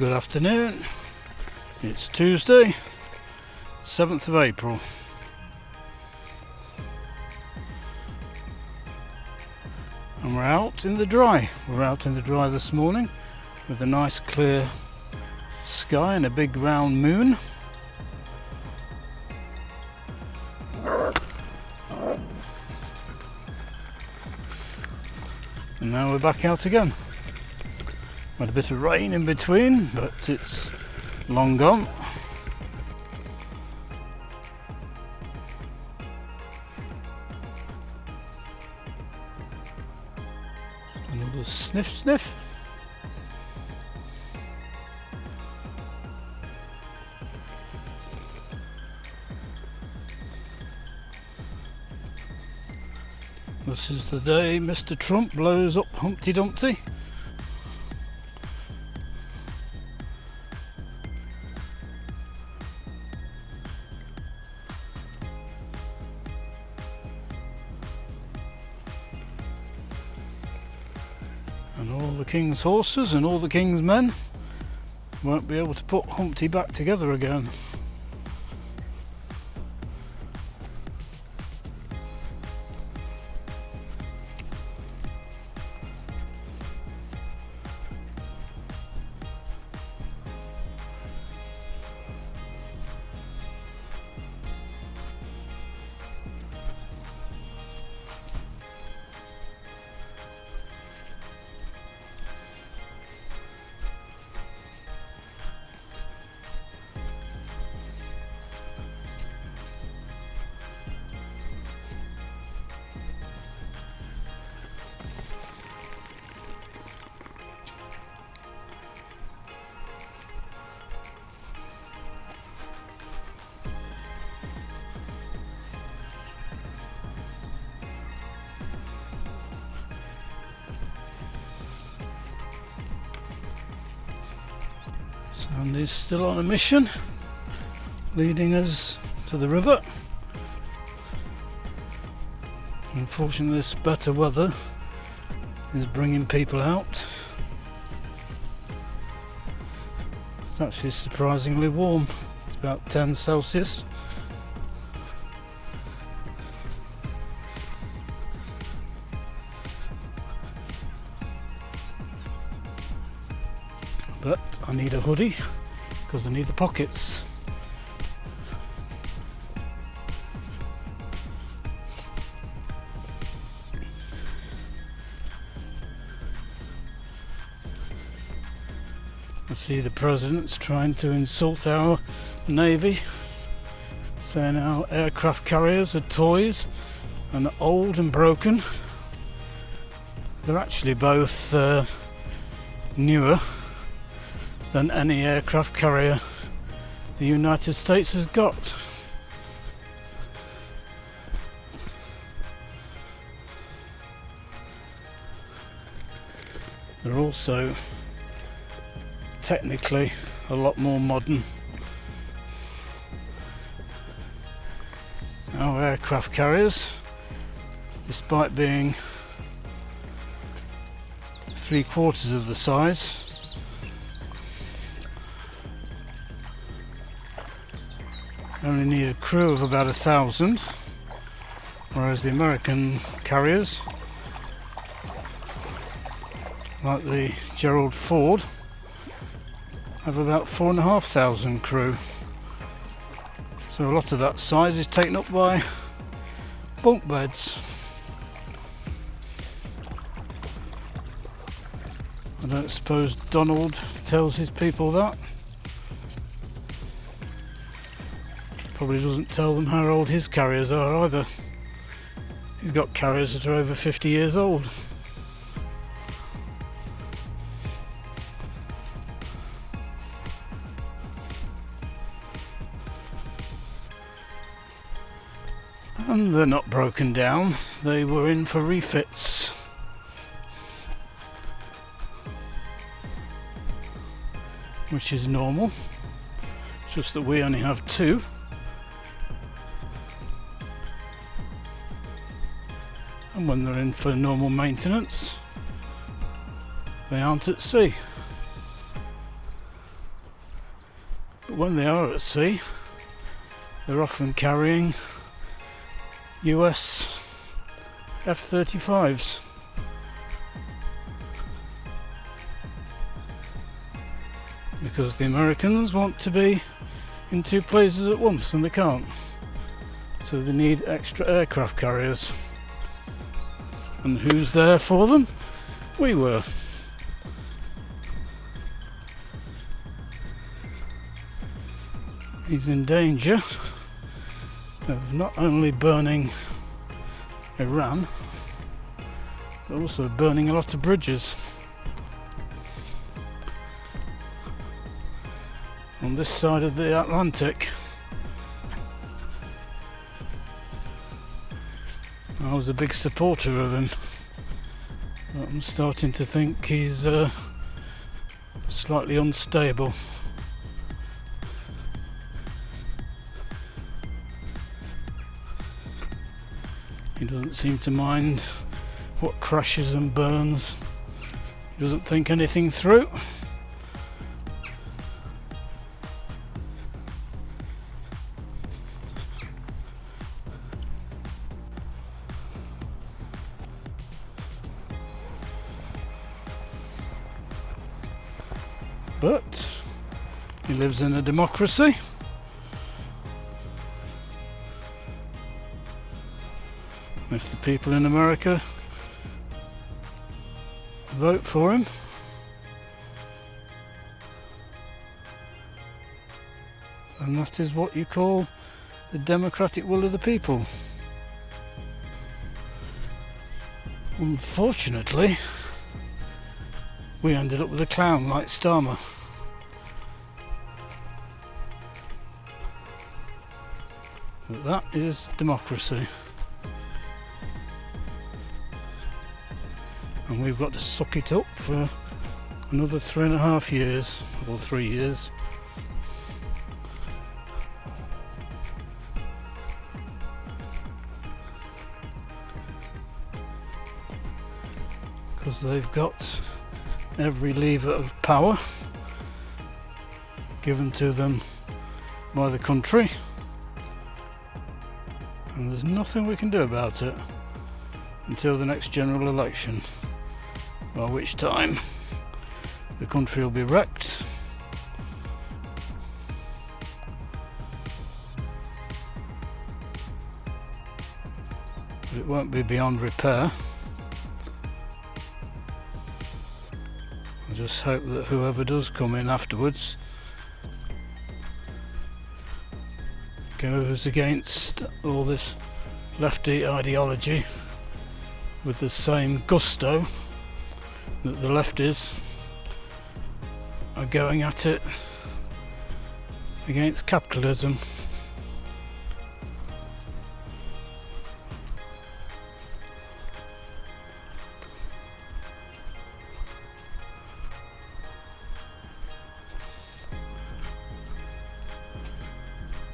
Good afternoon. It's Tuesday, 7th of April. And we're out in the dry. We're out in the dry this morning with a nice clear sky and a big round moon. And now we're back out again. Had a bit of rain in between, but it's long gone. Another sniff. This is the day Mr. Trump blows up Humpty Dumpty. And all the king's horses and all the king's men won't be able to put Humpty back together again. Sandy's still on a mission, leading us to the river. Unfortunately, this better weather is bringing people out. It's actually surprisingly warm. It's about 10 Celsius. But I need a hoodie because I need the pockets. I see the president's trying to insult our navy, saying our aircraft carriers are toys and old and broken. They're actually both newer than any aircraft carrier the United States has got. They're also technically a lot more modern. Our aircraft carriers, despite being 3/4 of the size, only need a crew of about 1,000, whereas the American carriers, like the Gerald Ford, have about 4,500 crew. So a lot of that size is taken up by bunk beds. I don't suppose Donald tells his people that. Probably doesn't tell them how old his carriers are either. He's got carriers that are over 50 years old. And they're not broken down, they were in for refits. Which is normal, it's just that we only have 2. And when they're in for normal maintenance, they aren't at sea. But when they are at sea, they're often carrying US F-35s. Because the Americans want to be in two places at once and they can't. So they need extra aircraft carriers. And who's there for them? We were. He's in danger of not only burning Iran, but also burning a lot of bridges on this side of the Atlantic. I was a big supporter of him, but I'm starting to think he's slightly unstable. He doesn't seem to mind what crashes and burns. He doesn't think anything through. But he lives in a democracy. If the people in America vote for him, and that is what you call the democratic will of the people. Unfortunately, we ended up with a clown like Starmer. But that is democracy. And we've got to suck it up for another 3.5 years, or 3 years. Because they've got every lever of power given to them by the country, and there's nothing we can do about it until the next general election, by which time the country will be wrecked. But it won't be beyond repair. I just hope that whoever does come in afterwards goes against all this lefty ideology with the same gusto that the lefties are going at it against capitalism.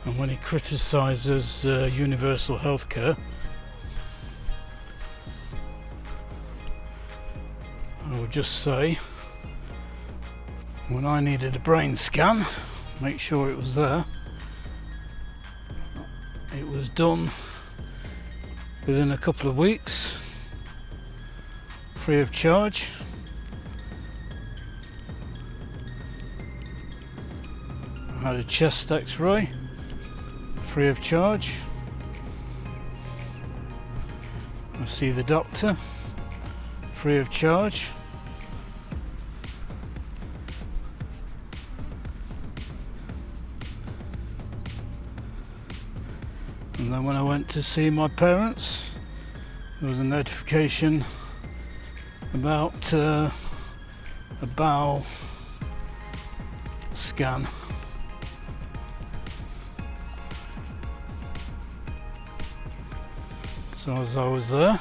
And when he criticises universal healthcare, I would just say, when I needed a brain scan, make sure it was there. It was done within a couple of weeks, free of charge. I had a chest x-ray, free of charge. I see the doctor, free of charge. And then when I went to see my parents, there was a notification about a bowel scan. So as I was there,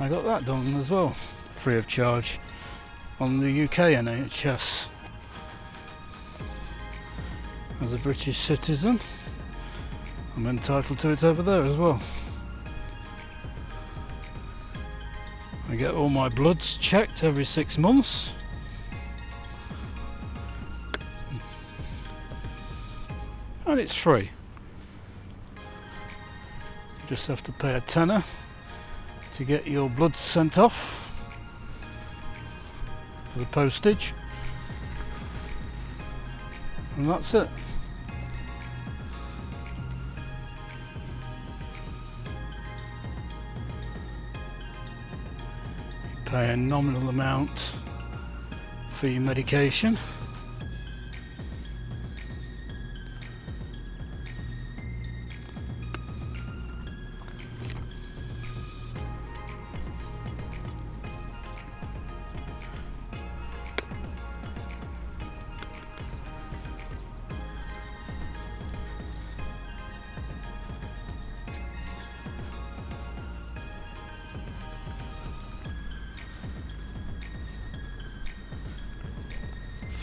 I got that done as well, free of charge, on the UK NHS. As a British citizen, I'm entitled to it over there as well. I get all my bloods checked every 6 months. and it's free. You just have to pay a tenner to get your blood sent off for the postage, and that's it. You pay a nominal amount for your medication.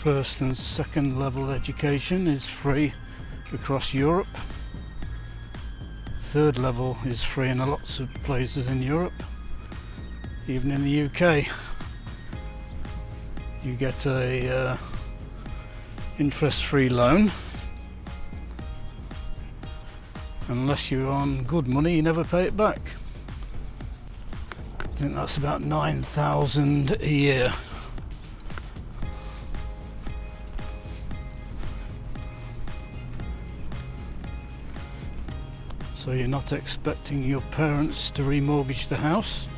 First and second level education is free across Europe. Third level is free in lots of places in Europe. Even in the UK, you get a interest-free loan. Unless you're on good money, you never pay it back. I think that's about 9,000 a year. So you're not expecting your parents to remortgage the house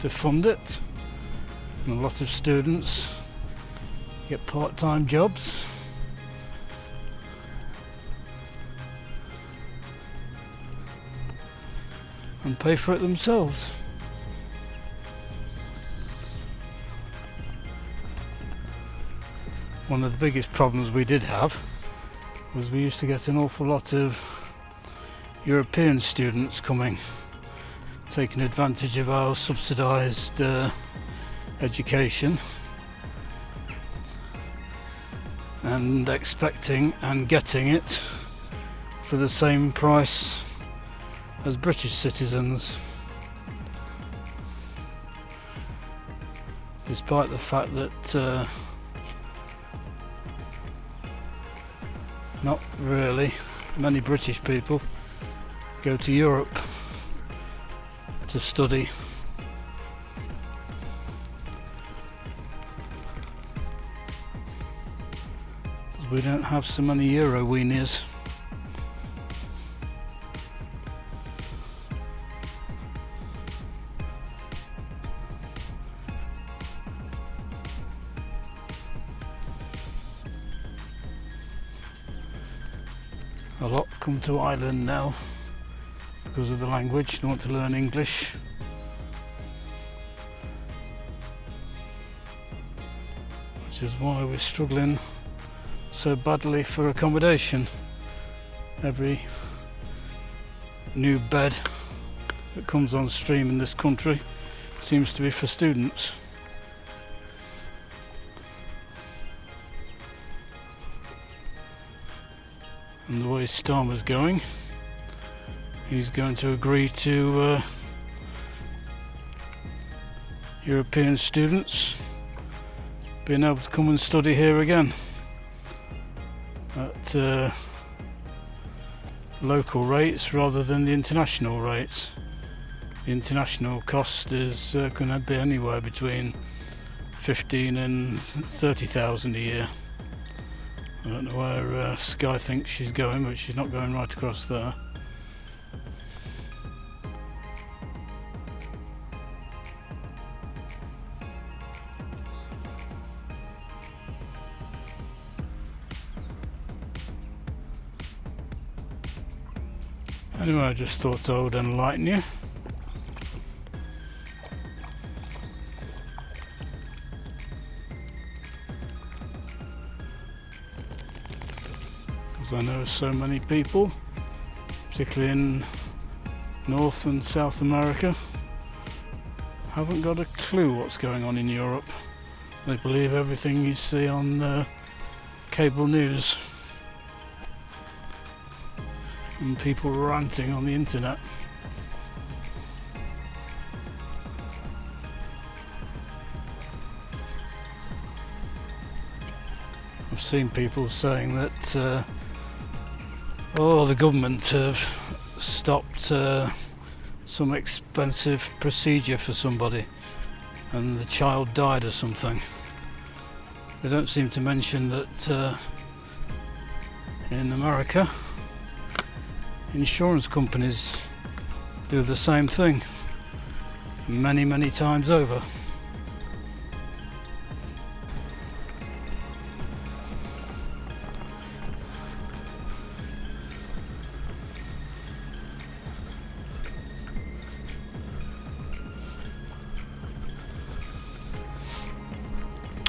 to fund it. And a lot of students get part-time jobs. And pay for it themselves. One of the biggest problems we did have was we used to get an awful lot of European students coming, taking advantage of our subsidised education and expecting and getting it for the same price as British citizens, despite the fact that not really many British people go to Europe to study. Because we don't have so many Euro weenies. A lot come to Ireland now because of the language. They want to learn English. Which is why we're struggling so badly for accommodation. Every new bed that comes on stream in this country seems to be for students. And the way Starmer's going, he's going to agree to European students being able to come and study here again at local rates rather than the international rates. The international cost is going to be anywhere between 15 and 30,000 a year. I don't know where Skye thinks she's going, but she's not going right across there. Anyway, I just thought I would enlighten you. Because I know so many people, particularly in North and South America, haven't got a clue what's going on in Europe. They believe everything you see on cable news and people ranting on the internet. I've seen people saying that Oh, the government have stopped some expensive procedure for somebody and the child died or something. They don't seem to mention that in America insurance companies do the same thing many times over.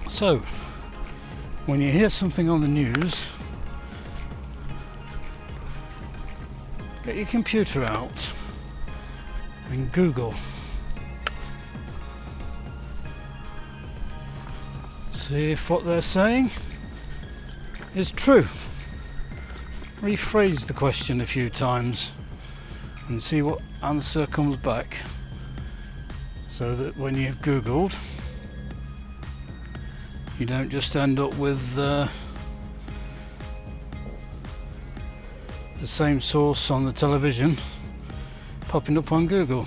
So, when you hear something on the news, get your computer out and Google. See if what they're saying is true. Rephrase the question a few times and see what answer comes back, so that when you've Googled, you don't just end up with the same source on the television popping up on Google.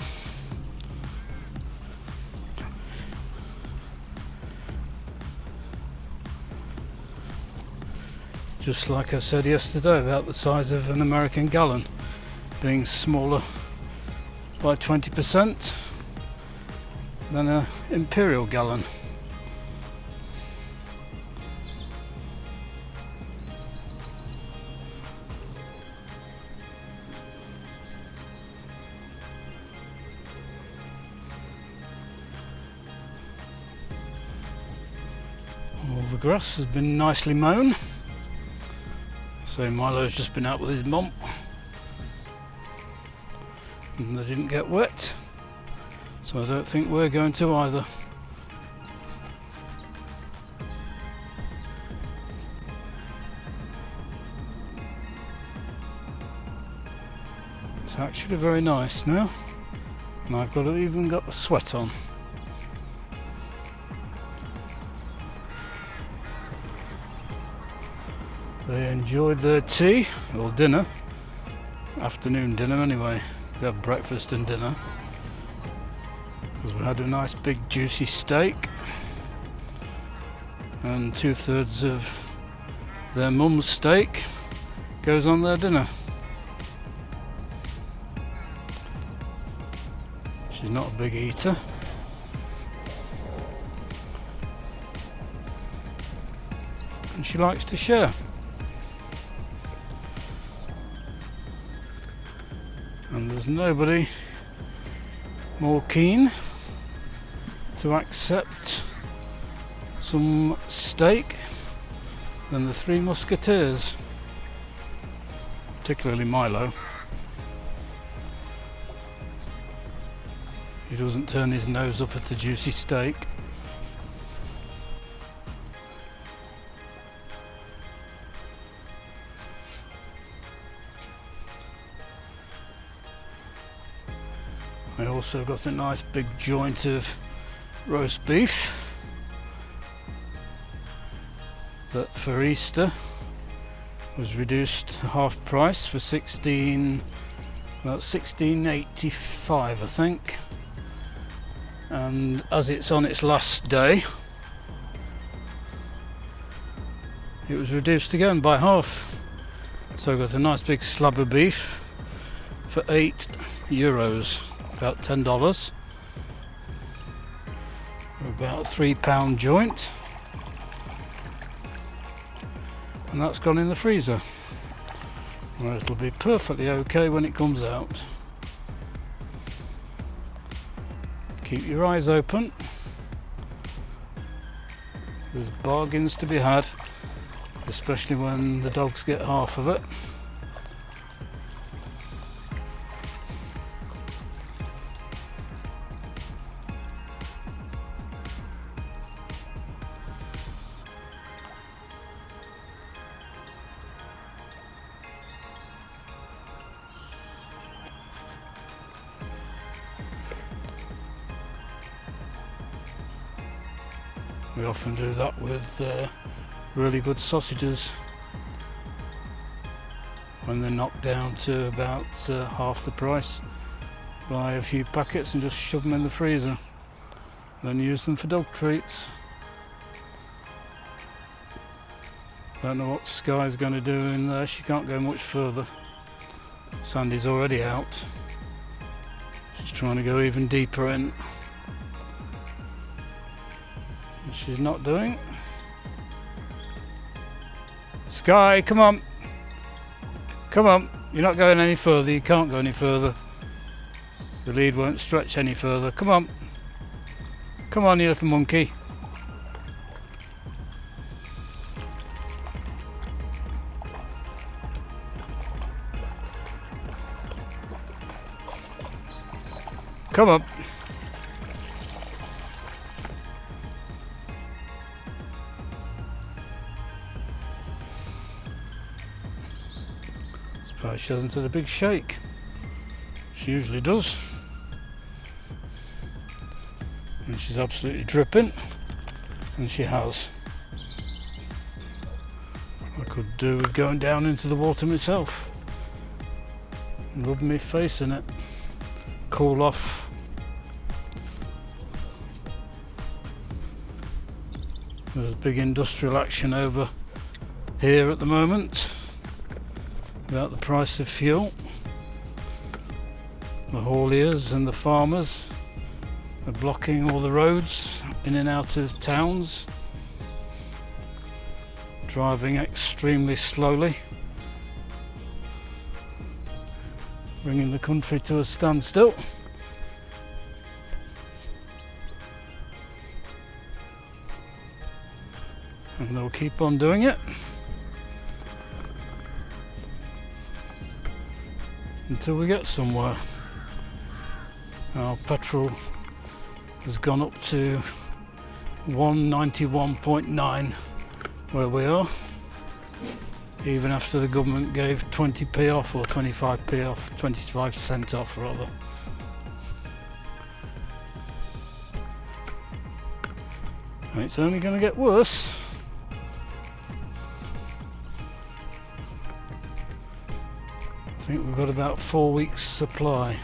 Just like I said yesterday about the size of an American gallon being smaller by 20% than an imperial gallon. All the grass has been nicely mown. So Milo's just been out with his mum and they didn't get wet, so I don't think we're going to either. It's actually very nice now, and I've even got a sweat on. They enjoyed their tea, or dinner, afternoon dinner anyway. We had breakfast and dinner, because we had a nice big juicy steak, and 2/3 of their mum's steak goes on their dinner. She's not a big eater. And she likes to share. And there's nobody more keen to accept some steak than the Three Musketeers, particularly Milo. He doesn't turn his nose up at the juicy steak. I also got a nice big joint of roast beef that for Easter was reduced to half price for about $16.85 I think, and as it's on its last day it was reduced again by half, so I got a nice big slab of beef for €8, about $10, about £3 joint, and that's gone in the freezer where it'll be perfectly okay when it comes out. Keep your eyes open, there's bargains to be had, especially when the dogs get half of it. We often do that with really good sausages. when they're knocked down to about half the price. Buy a few packets and just shove them in the freezer, then use them for dog treats. Don't know what Skye's going to do in there. She can't go much further. Sandy's already out. She's trying to go even deeper in. And she's not doing. Skye, come on. Come on. You're not going any further. You can't go any further. The lead won't stretch any further. Come on. Come on, you little monkey. Come on. Surprised she hasn't had a big shake. She usually does. And she's absolutely dripping. And she has. I could do with going down into the water myself and rubbing my face in it. Cool off. There's big industrial action over here at the moment about the price of fuel. The hauliers and the farmers are blocking all the roads in and out of towns, driving extremely slowly, bringing the country to a standstill. And they'll keep on doing it until we get somewhere. Our petrol has gone up to 191.9 where we are, even after the government gave 20p off, or 25p off, 25 cent off rather. And it's only going to get worse. I think we've got about 4 weeks supply.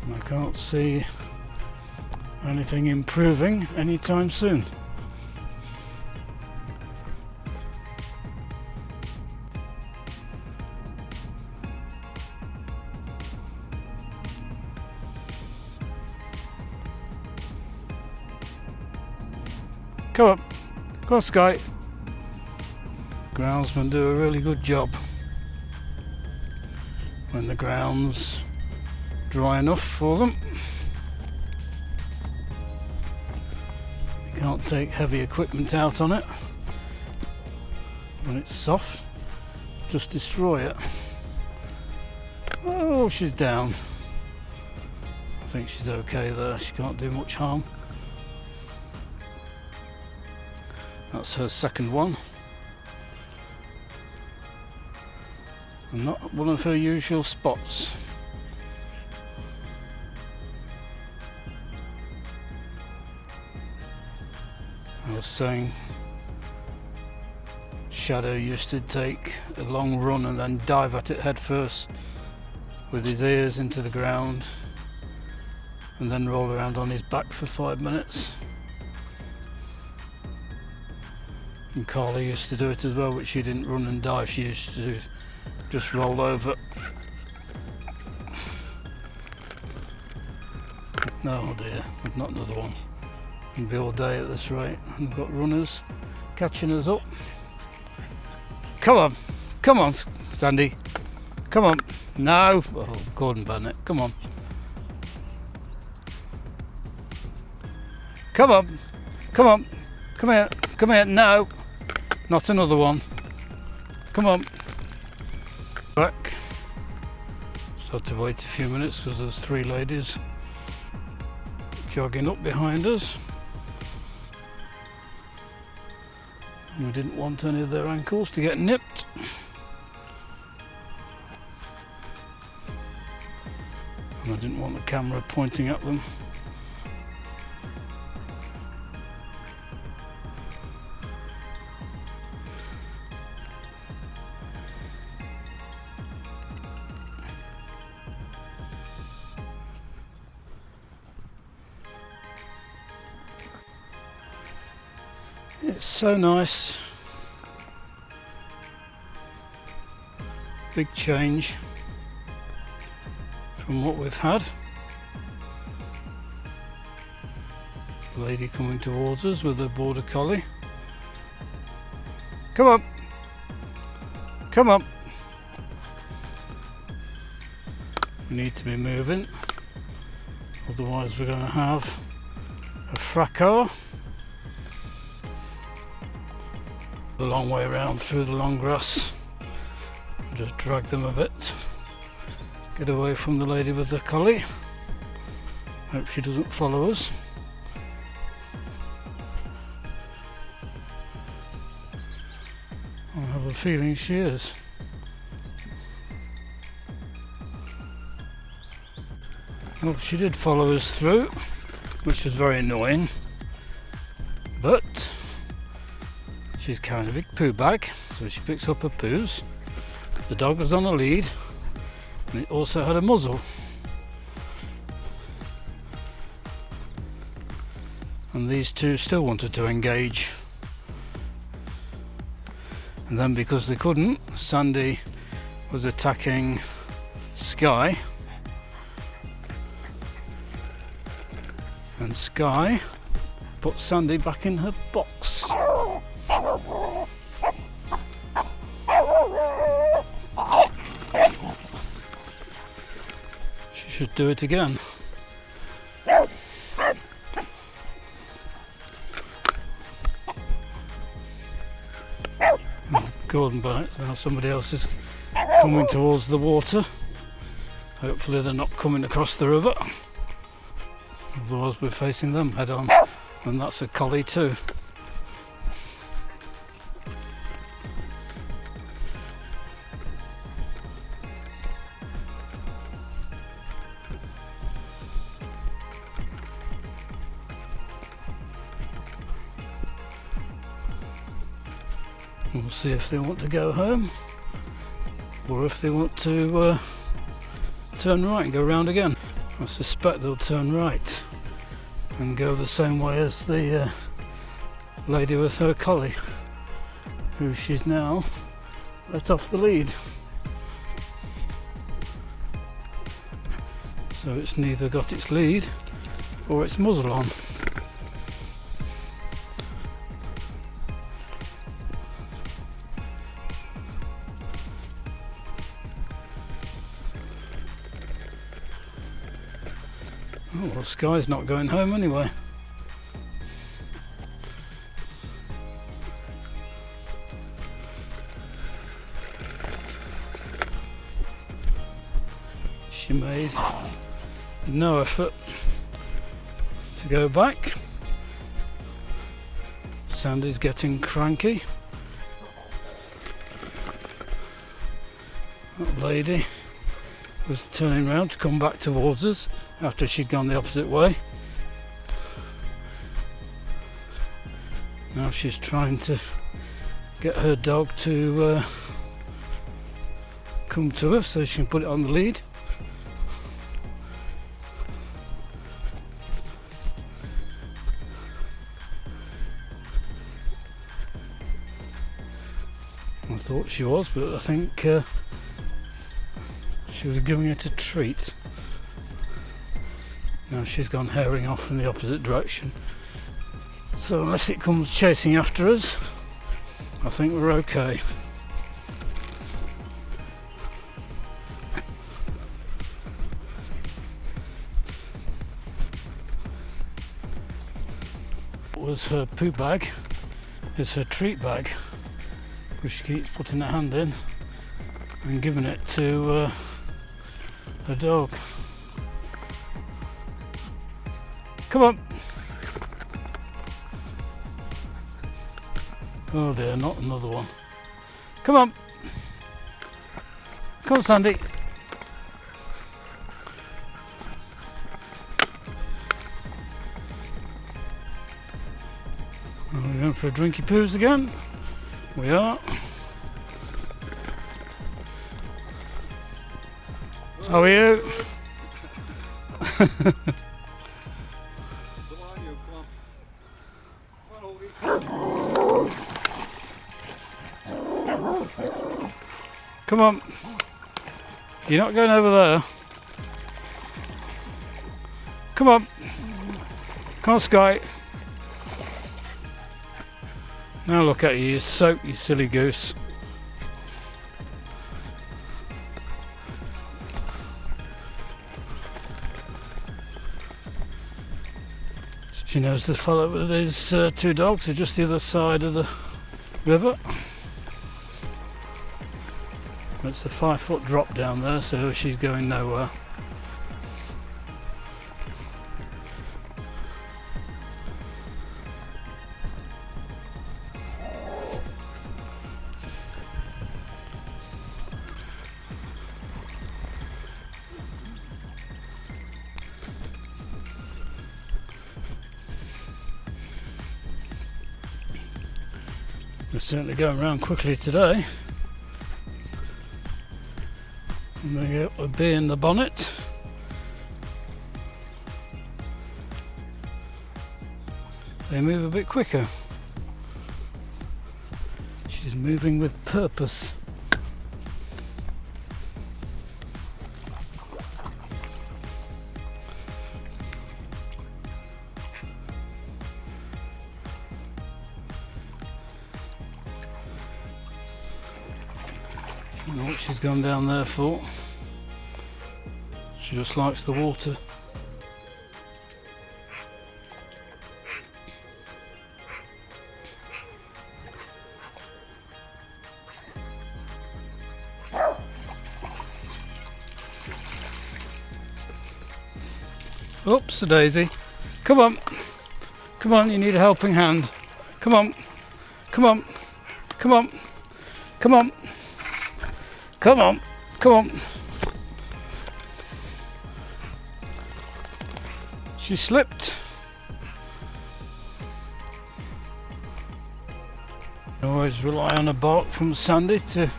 And I can't see anything improving anytime soon. Come on. Come on, Skye. Groundsmen do a really good job when the ground's dry enough for them. You can't take heavy equipment out on it. When it's soft, just destroy it. Oh, she's down. I think she's okay there. She can't do much harm. That's her second one. And not one of her usual spots. I was saying Shadow used to take a long run and then dive at it head first with his ears into the ground and then roll around on his back for 5 minutes. And Collie used to do it as well, but she didn't run and dive, she used to just roll over. Oh dear, not another one. We'll be all day at this rate. We've got runners catching us up. Come on, Sandy. Come on. No, oh, Gordon Bennett, come on. Come here, no. Not another one. Come on. Back. Just had to wait a few minutes because there's 3 ladies jogging up behind us. And we didn't want any of their ankles to get nipped. And I didn't want the camera pointing at them. It's so nice. Big change from what we've had. Lady coming towards us with a border collie. Come on, come on. We need to be moving, otherwise we're going to have a fracas. The long way around through the long grass. Just drag them a bit. Get away from the lady with the collie. Hope she doesn't follow us. I have a feeling she is. Well, she did follow us through, which was very annoying, but she's carrying a big poo bag, so she picks up her poos. The dog was on a lead, and it also had a muzzle. And these two still wanted to engage. And then because they couldn't, Sandy was attacking Skye. And Skye put Sandy back in her box. She should do it again. Gordon bites. Now somebody else is coming towards the water. Hopefully they're not coming across the river. Otherwise we're facing them head on. And that's a collie too. We'll see if they want to go home, or if they want to turn right and go round again. I suspect they'll turn right and go the same way as the lady with her collie, who she's now let off the lead. So it's neither got its lead or its muzzle on. Oh, well, Skye's not going home anyway. She made no effort to go back. Sandy's getting cranky. That lady was turning round to come back towards us after she'd gone the opposite way. Now she's trying to get her dog to come to her so she can put it on the lead. I thought she was, but I think she was giving it a treat. Now she's gone herring off in the opposite direction. So unless it comes chasing after us, I think we're okay. What was her poo bag is her treat bag, which she keeps putting her hand in and giving it to her dog. Come on! Oh dear, not another one. Come on! Come on, Sandy! Are we going for a drinky poos again? We are. How are you? Come on, you, come on. Come on, Ogie. Come on. You're not going over there. Come on. Come on, Skye. Now look at you, you're soaked, you silly goose. She knows the fellow with his two dogs are just the other side of the river. It's a 5-foot drop down there, so she's going nowhere. They're certainly going around quickly today. And they get a bee in the bonnet. They move a bit quicker. She's moving with purpose. I don't know what she's gone down there for. She just likes the water. Oops, a daisy. Come on. Come on, you need a helping hand. Come on. Come on. Come on. Come on. Come on. Come on. She slipped. Always rely on a bark from Sandy to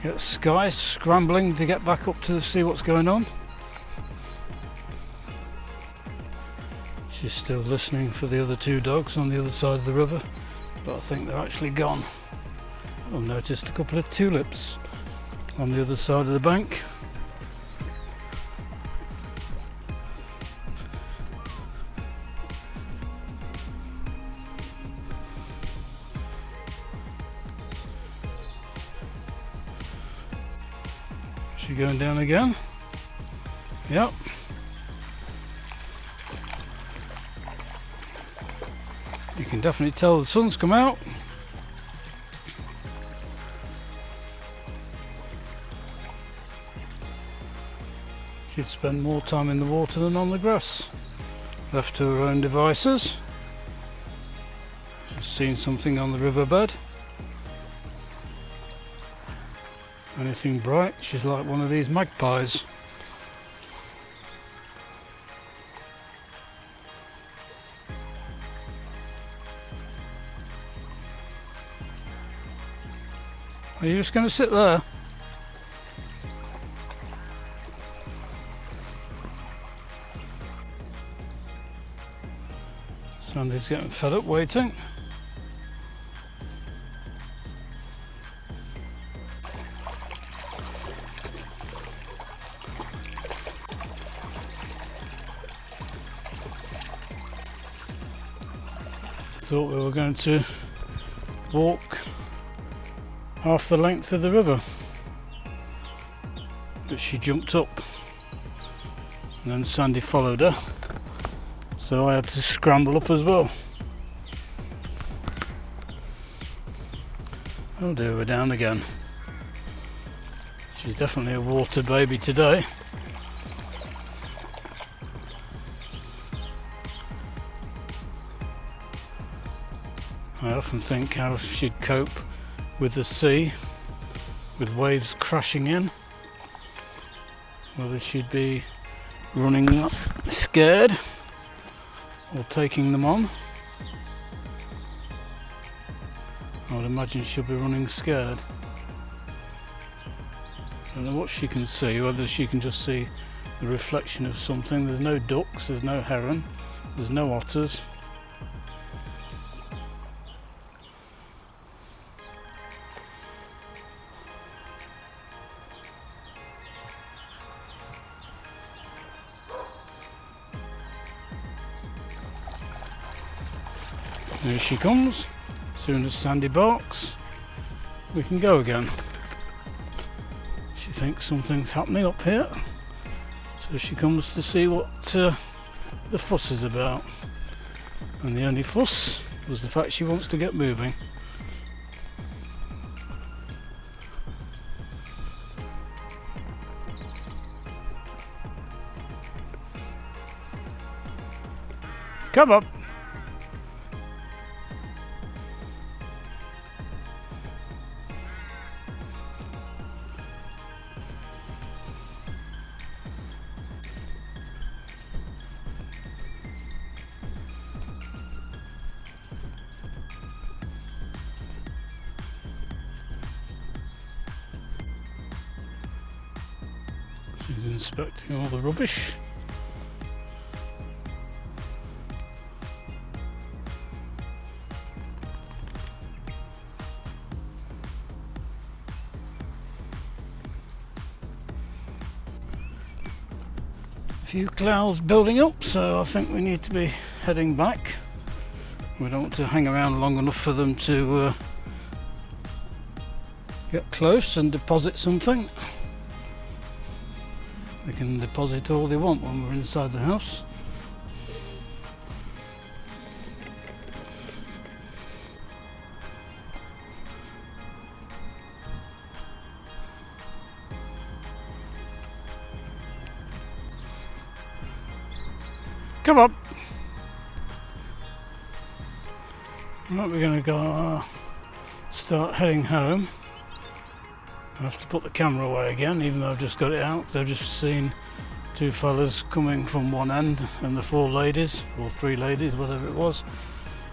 get Skye scrambling to get back up to see what's going on. She's still listening for the other two dogs on the other side of the river, but I think they're actually gone. I've noticed a couple of tulips on the other side of the bank. Is she going down again? Yep. You can definitely tell the sun's come out. She'd spend more time in the water than on the grass. Left to her own devices. She's seen something on the riverbed. Anything bright, she's like one of these magpies. Are you just going to sit there? Sandy's getting fed up waiting. Thought we were going to walk half the length of the river, but she jumped up and then Sandy followed her, so I had to scramble up as well. Oh dear, we're down again. She's definitely a water baby today. I often think how she'd cope with the sea, with waves crashing in, whether she'd be running scared or taking them on. I would imagine she'll be running scared. I don't know what she can see, whether she can just see the reflection of something. There's no ducks, there's no heron, there's no otters. Here she comes. As soon as Sandy barks, we can go again. She thinks something's happening up here, so she comes to see what the fuss is about. And the only fuss was the fact she wants to get moving. Come up! She's inspecting all the rubbish. A few clouds building up, so I think we need to be heading back. We don't want to hang around long enough for them to get close and deposit something. They can deposit all they want when we're inside the house. Come on! Right, we're going to go start heading home. I have to put the camera away again, even though I've just got it out. They've just seen two fellas coming from one end and the four ladies, or three ladies, whatever it was,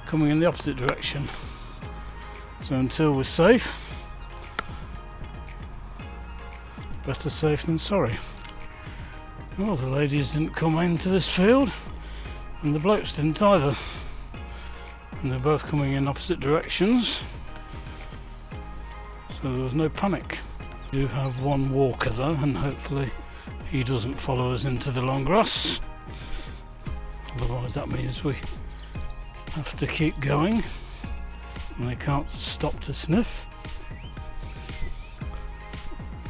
coming in the opposite direction. So until we're safe, better safe than sorry. Well, the ladies didn't come into this field, and the blokes didn't either. And they're both coming in opposite directions, so there was no panic. We do have one walker though, and hopefully he doesn't follow us into the long grass. Otherwise that means we have to keep going, and they can't stop to sniff,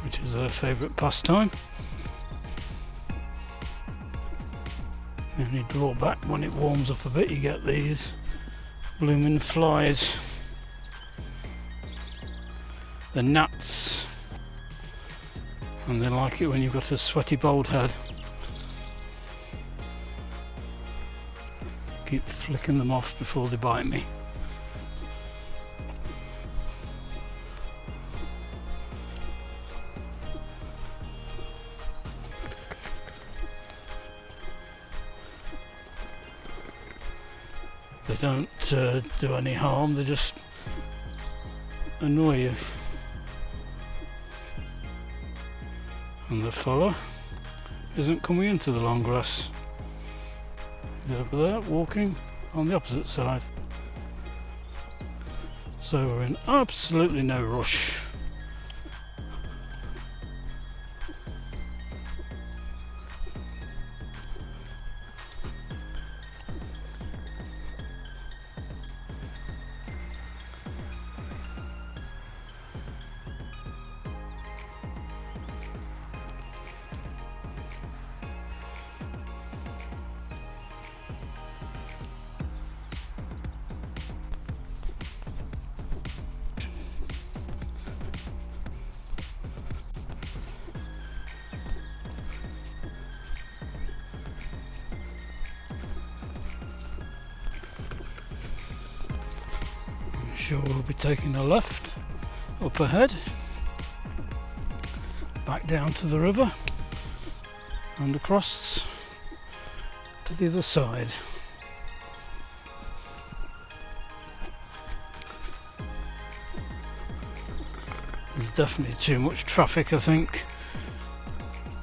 which is their favourite pastime. The only drawback, when it warms up a bit, you get these blooming flies. The gnats, and they like it when you've got a sweaty bald head. Keep flicking them off before they bite me. They don't do any harm, they just annoy you. And the fella isn't coming into the long grass. He's over there walking on the opposite side. So we're in absolutely no rush. Sure, we'll be taking a left up ahead, back down to the river and across to the other side. There's definitely too much traffic, I think,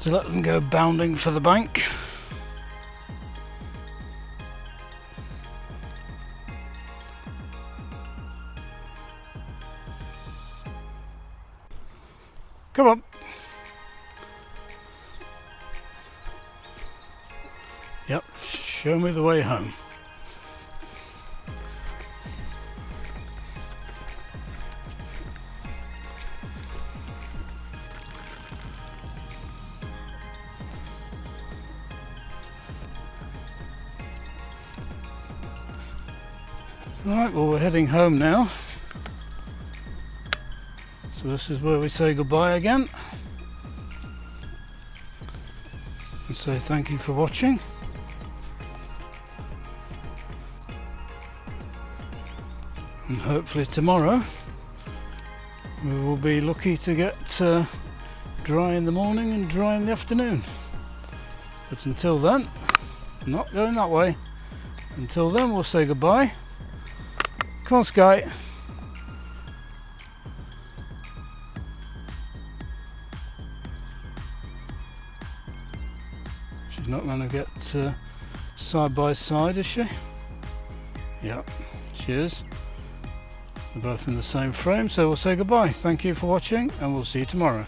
to let them go bounding for the bank. Come on. Yep, show me the way home. Right, well we're heading home now. So this is where we say goodbye again. And say thank you for watching. And hopefully tomorrow we will be lucky to get dry in the morning and dry in the afternoon. But until then, not going that way. Until then we'll say goodbye. Come on, Skye. She's not going to get side by side, is she? Yep, she is. They're both in the same frame, so we'll say goodbye. Thank you for watching, and we'll see you tomorrow.